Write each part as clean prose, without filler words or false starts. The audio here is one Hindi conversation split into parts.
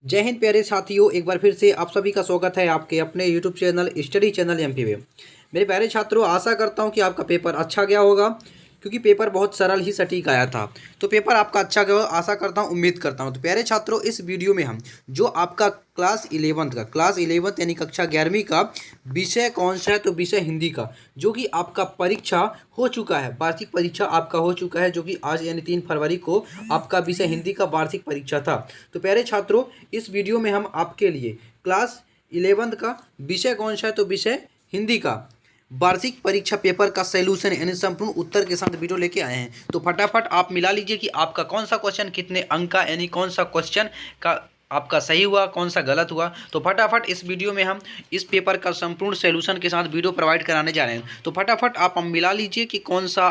जय हिंद प्यारे साथियों, एक बार फिर से आप सभी का स्वागत है आपके अपने YouTube channel study channel MP में। मेरे प्यारे छात्रों, आशा करता हूं कि आपका पेपर अच्छा गया होगा, क्योंकि पेपर बहुत सरल ही सटीक आया था। तो पेपर आपका अच्छा गया, आशा करता हूं, उम्मीद करता हूं। तो प्यारे छात्रों, इस वीडियो में हम जो आपका क्लास 11th यानी कक्षा 11वीं का विषय कौन सा है, तो विषय हिंदी का, जो कि आपका परीक्षा हो चुका है, वार्षिक परीक्षा आपका हो चुका है, जो कि आज यानी 3 फरवरी को आपका विषय हिंदी का वार्षिक परीक्षा था। तो प्यारे छात्रों, इस वीडियो में हम आपके लिए क्लास 11th का विषय कौन सा है, तो विषय हिंदी का वार्षिक परीक्षा पेपर का सॉल्यूशन यानी संपूर्ण उत्तर के साथ वीडियो लेके आए हैं। तो फटाफट आप मिला लीजिए कि आपका कौन सा क्वेश्चन कितने अंक का, यानी कौन सा क्वेश्चन का आपका सही हुआ, कौन सा गलत हुआ। तो फटाफट इस वीडियो में हम इस पेपर का संपूर्ण सॉल्यूशन के साथ वीडियो प्रोवाइड कराने जा रहे हैं। तो फटाफट आप मिला लीजिए कि कौन सा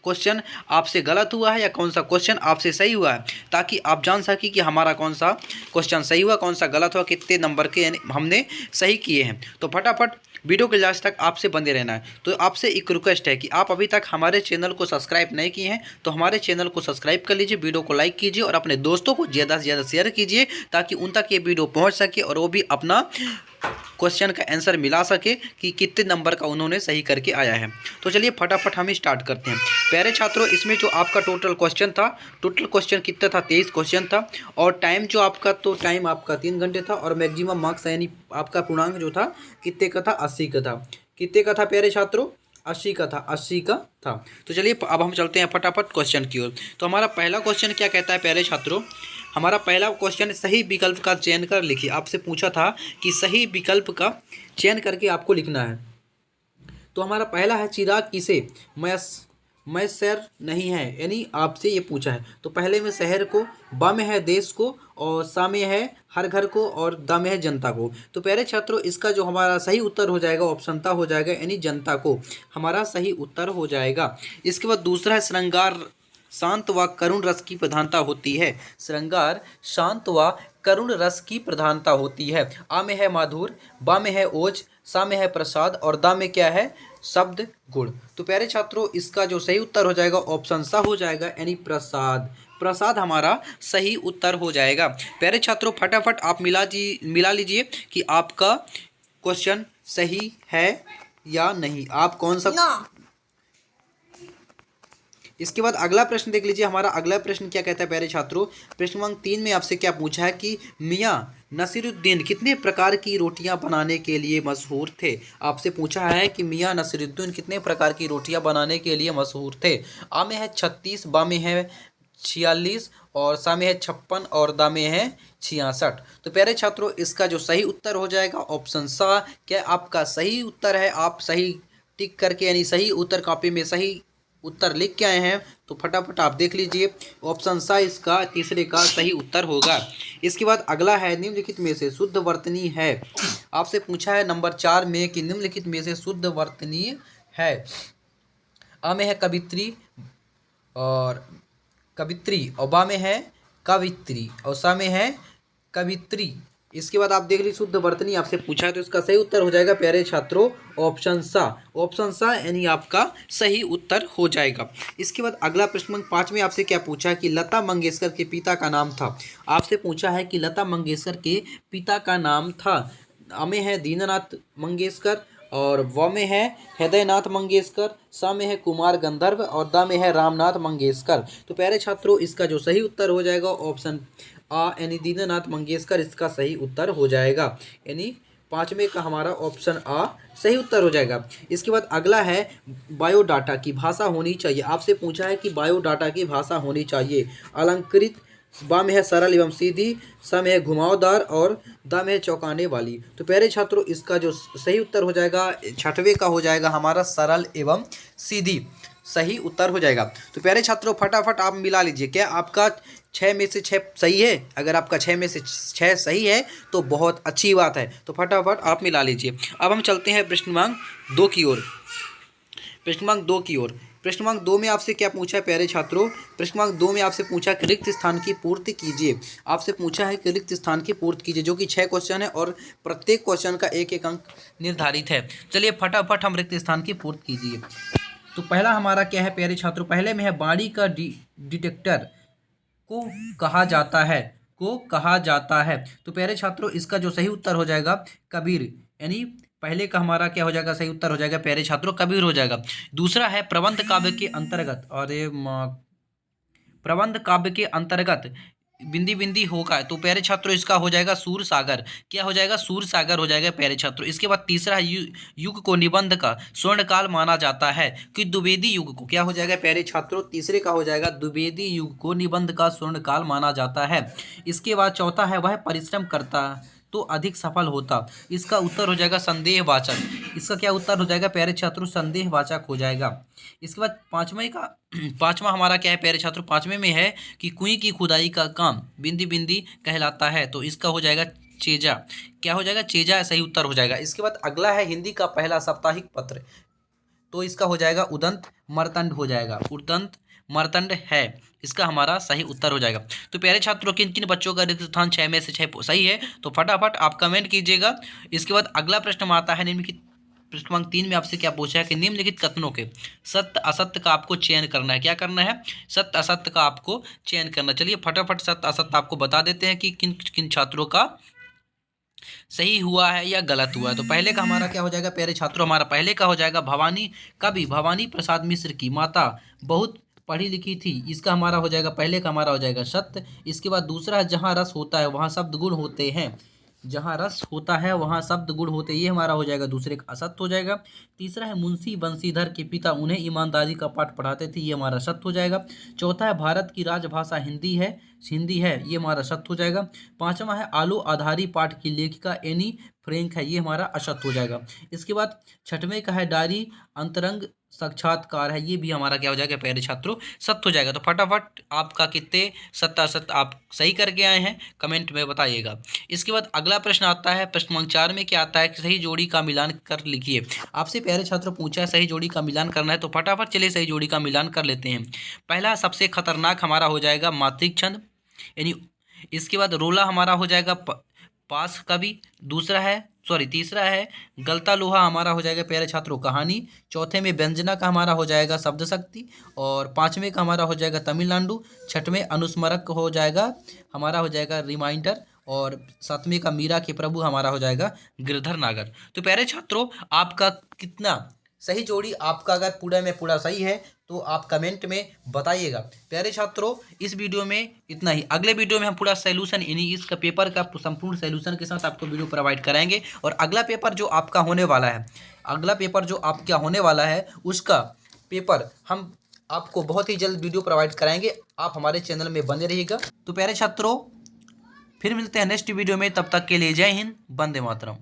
क्वेश्चन आपसे गलत हुआ है या कौन सा क्वेश्चन आपसे सही हुआ है, ताकि आप जान सकें कि हमारा कौन सा क्वेश्चन सही हुआ, कौन सा गलत हुआ, कितने नंबर के हमने सही किए हैं। तो फटाफट वीडियो के लास्ट तक आपसे बने रहना है। तो आपसे एक रिक्वेस्ट है कि आप अभी तक हमारे चैनल को सब्सक्राइब नहीं किए हैं, तो हमारे चैनल को सब्सक्राइब कर लीजिए, वीडियो को लाइक कीजिए और अपने दोस्तों को ज़्यादा से ज़्यादा शेयर कीजिए, ताकि उन तक ये वीडियो पहुंच सके और वो भी अपना क्वेश्चन का आंसर मिला सके कि कितने नंबर का उन्होंने सही करके आया है। तो चलिए फटाफट हम स्टार्ट करते हैं। प्यारे छात्रों, इसमें जो आपका टोटल क्वेश्चन था, टोटल क्वेश्चन कितना था, 23 क्वेश्चन था। और टाइम जो आपका, तो टाइम आपका 3 घंटे था। और मैक्सिमम मार्क्स यानी आपका पूर्णांक जो था कितने का था, 80 का था। कितने का था प्यारे छात्रों, 80 का था, 80 का था। तो चलिए अब हम चलते हैं फटाफट क्वेश्चन की ओर। तो हमारा पहला क्वेश्चन क्या कहता है प्यारे छात्रों, हमारा पहला क्वेश्चन, सही विकल्प का चयन कर लिखिए। आपसे पूछा था कि सही विकल्प का चयन करके आपको लिखना है। तो हमारा पहला है, चिराग किसे मैसर नहीं है, यानी आपसे ये पूछा है। तो पहले में शहर को, बा में है देश को, और सा में है हर घर को, और दा में है जनता को। तो प्यारे छात्रों, इसका जो हमारा सही उत्तर हो जाएगा, ऑप्शन ता हो जाएगा, यानी जनता को हमारा सही उत्तर हो जाएगा। इसके बाद दूसरा है, श्रृंगार शांत व करुण रस की प्रधानता होती है। श्रृंगार शांत व करुण रस की प्रधानता होती है। आ में है माधुर, बा में है ओज, सा में है प्रसाद, और दा में क्या है, शब्द गुण। तो प्यारे छात्रों, इसका जो सही उत्तर हो जाएगा, ऑप्शन सा हो जाएगा, यानी प्रसाद। प्रसाद हमारा सही उत्तर हो जाएगा। प्यारे छात्रों, फटाफट आप मिला लीजिए कि आपका क्वेश्चन सही है या नहीं, आप कौन सा इसके बाद अगला प्रश्न देख लीजिए। हमारा अगला प्रश्न क्या कहता है प्यारे छात्रों, प्रश्न क्रमांक 3 में आपसे क्या पूछा है कि मियाँ नसीरुद्दीन कितने प्रकार की रोटियां बनाने के लिए मशहूर थे। आपसे पूछा है कि मियाँ नसीरुद्दीन कितने प्रकार की रोटियां बनाने के लिए मशहूर थे। आ में है 36, बा में है 46, और सा में है 56, और दा में है 66। तो प्यारे छात्रों, इसका जो सही उत्तर हो जाएगा, ऑप्शन सा। क्या आपका सही उत्तर है, आप सही टिक करके, यानी सही उत्तर कॉपी में सही उत्तर लिख के आए हैं, तो फटाफट आप देख लीजिए, ऑप्शन सा इसका तीसरे का सही उत्तर होगा। इसके बाद अगला है, निम्नलिखित में से शुद्ध वर्तनी है। आपसे पूछा है नंबर 4 में कि निम्नलिखित में से शुद्ध वर्तनी है। आ में है कवित्री, और बा में है कवित्री, और सा में है कवित्री। इसके बाद आप देख लीजिए, शुद्ध वर्तनी आपसे पूछा है, तो इसका सही उत्तर हो जाएगा प्यारे छात्रों, ऑप्शन सा। ऑप्शन सा यानी आपका सही उत्तर हो जाएगा। इसके बाद अगला प्रश्न 5 में आपसे क्या पूछा है कि लता मंगेशकर के पिता का नाम था। आपसे पूछा है कि लता मंगेशकर के पिता का नाम था। आ में है दीननाथ मंगेशकर, और व में है हृदयनाथ मंगेशकर, सा में है कुमार गंधर्व, और दा में है रामनाथ मंगेशकर। तो प्यारे छात्रों, इसका जो सही उत्तर हो जाएगा, ऑप्शन आ, यानी दीननाथ मंगेशकर इसका सही उत्तर हो जाएगा, यानी 5वें का हमारा ऑप्शन आ सही उत्तर हो जाएगा। इसके बाद अगला है, बायोडाटा की भाषा होनी चाहिए। आपसे पूछा है कि बायोडाटा की भाषा होनी चाहिए। अलंकृत, बा में है सरल एवं सीधी, सा में है घुमावदार, और दा में है चौंकाने वाली। तो प्यारे छात्रों, इसका जो सही उत्तर हो जाएगा, 6वें का हो जाएगा हमारा सरल एवं सीधी, सही उत्तर हो जाएगा। तो प्यारे छात्रों, फटाफट आप मिला लीजिए, क्या आपका 6 में से 6 सही है। अगर आपका 6 में से 6 सही है तो बहुत अच्छी बात है। तो फटाफट आप मिला लीजिए। अब हम चलते हैं प्रश्न क्रमांक 2 की ओर। प्रश्न क्रमांक 2 की ओर, प्रश्न क्रमांक 2 में आपसे क्या पूछा है प्यारे छात्रों, प्रश्न क्रमांक 2 में आपसे पूछा कि रिक्त स्थान की पूर्ति कीजिए। आपसे पूछा है कि रिक्त स्थान की पूर्ति कीजिए, जो कि 6 क्वेश्चन है और प्रत्येक क्वेश्चन का 1-1 अंक निर्धारित है। चलिए फटाफट हम रिक्त स्थान की पूर्ति कीजिए। तो पहला हमारा क्या है प्यारे छात्रों, पहले में है वाणी का डिटेक्टर को कहा जाता है। को कहा जाता है? तो प्यारे छात्रों, इसका जो सही उत्तर हो जाएगा कबीर, यानी पहले का हमारा क्या हो जाएगा, सही उत्तर हो जाएगा प्यारे छात्रों कबीर हो जाएगा। दूसरा है प्रबंध काव्य के अंतर्गत, और ये प्रबंध काव्य के अंतर्गत बिंदी बिंदी होगा, तो प्यारे छात्रों इसका हो जाएगा सूर सागर। क्या हो जाएगा, सूर सागर हो जाएगा प्यारे छात्रों। इसके बाद तीसरा है युग को निबंध का स्वर्णकाल माना जाता है, कि द्विवेदी युग को, क्या हो जाएगा प्यारे छात्रों, तीसरे का हो जाएगा द्विवेदी युग को निबंध का स्वर्णकाल माना जाता है। इसके बाद चौथा है वह परिश्रम करता तो अधिक सफल होता, इसका उत्तर हो जाएगा संदेहवाचक। इसका क्या उत्तर हो जाएगा प्यारे छात्रों, संदेहवाचक हो जाएगा। इसके बाद पांचवें का पांचवा हमारा क्या है प्यारे छात्रों, पांचवें में है कि कुएं की खुदाई का काम बिंदी बिंदी कहलाता है, तो इसका हो जाएगा चेजा। क्या हो जाएगा, चेजा सही उत्तर हो जाएगा। इसके बाद अगला है हिंदी का पहला साप्ताहिक पत्र, तो इसका हो जाएगा उदंत मर्तंड हो जाएगा, उदंत मर्तंड है, इसका हमारा सही उत्तर हो जाएगा। तो प्यारे छात्रों, किन किन बच्चों का रिक्त स्थान 6 में से 6 सही है, तो फटाफट आप कमेंट कीजिएगा। इसके बाद अगला प्रश्न आता है निम्नलिखित प्रश्न क्रमांक 3 में आपसे क्या पूछा है कि निम्नलिखित कथनों के सत्य असत्य का आपको चयन करना है। क्या करना है, सत्य असत्य का आपको चयन करना। चलिए फटाफट सत्य असत्य आपको बता देते हैं कि किन किन छात्रों का सही हुआ है या गलत हुआ है। तो पहले का हमारा क्या हो जाएगा प्यारे छात्रों, हमारा पहले का हो जाएगा भवानी कवि भवानी प्रसाद मिश्र की माता बहुत पढ़ी लिखी थी, इसका हमारा हो जाएगा, पहले का हमारा हो जाएगा सत्य। इसके बाद दूसरा है जहाँ रस होता है वहाँ शब्द गुण होते हैं, जहाँ रस होता है वहाँ शब्द गुण होते हैं, ये हमारा हो जाएगा दूसरे का असत्य हो जाएगा। तीसरा है मुंशी बंशीधर के पिता उन्हें ईमानदारी का पाठ पढ़ाते थे, ये हमारा सत्य हो जाएगा। चौथा है भारत की राजभाषा हिंदी है, ये हमारा सत्य हो जाएगा। पांचवा है आलू आधारी पाठ की लेखिका एनी फ्रैंक है, ये हमारा असत्य हो जाएगा। इसके बाद छठवें का है डायरी अंतरंग साक्षात्कार है, ये भी हमारा क्या हो जाएगा प्यारे छात्रों, सत्य हो जाएगा। तो फटाफट आपका कितने सत्य असत्य आप सही करके आए हैं कमेंट में बताइएगा। इसके बाद अगला प्रश्न आता है प्रश्न क्रमांक 4 में क्या आता है कि सही जोड़ी का मिलान कर लिखिए। आपसे प्यारे छात्रों पूछा है सही जोड़ी का मिलान करना है, तो फटाफट चलिए सही जोड़ी का मिलान कर लेते हैं। पहला सबसे खतरनाक हमारा हो जाएगा मातृक छंद, यानी इसके बाद रोला हमारा हो जाएगा पास कवि, दूसरा है तीसरा है गलता लोहा हमारा हो जाएगा प्यारे छात्रों कहानी, चौथे में व्यंजना का हमारा हो जाएगा शब्द शक्ति, और पांचवें का हमारा हो जाएगा तमिलनाडु, छठवें अनुस्मरक हो जाएगा हमारा हो जाएगा रिमाइंडर, और सातवें का मीरा के प्रभु हमारा हो जाएगा गिरधर नागर। तो प्यारे छात्रों आपका कितना सही जोड़ी आपका अगर पूरा में पूरा सही है तो आप कमेंट में बताइएगा। प्यारे छात्रों इस वीडियो में इतना ही, अगले वीडियो में हम पूरा सॉल्यूशन यानी इसका पेपर का संपूर्ण सॉल्यूशन के साथ आपको वीडियो प्रोवाइड कराएंगे, और अगला पेपर जो आपका होने वाला है उसका पेपर हम आपको बहुत ही जल्द वीडियो प्रोवाइड कराएंगे, आप हमारे चैनल में बने रहिएगा। तो प्यारे छात्रों फिर मिलते हैं नेक्स्ट वीडियो में, तब तक के लिए जय हिंद, वंदे मातरम।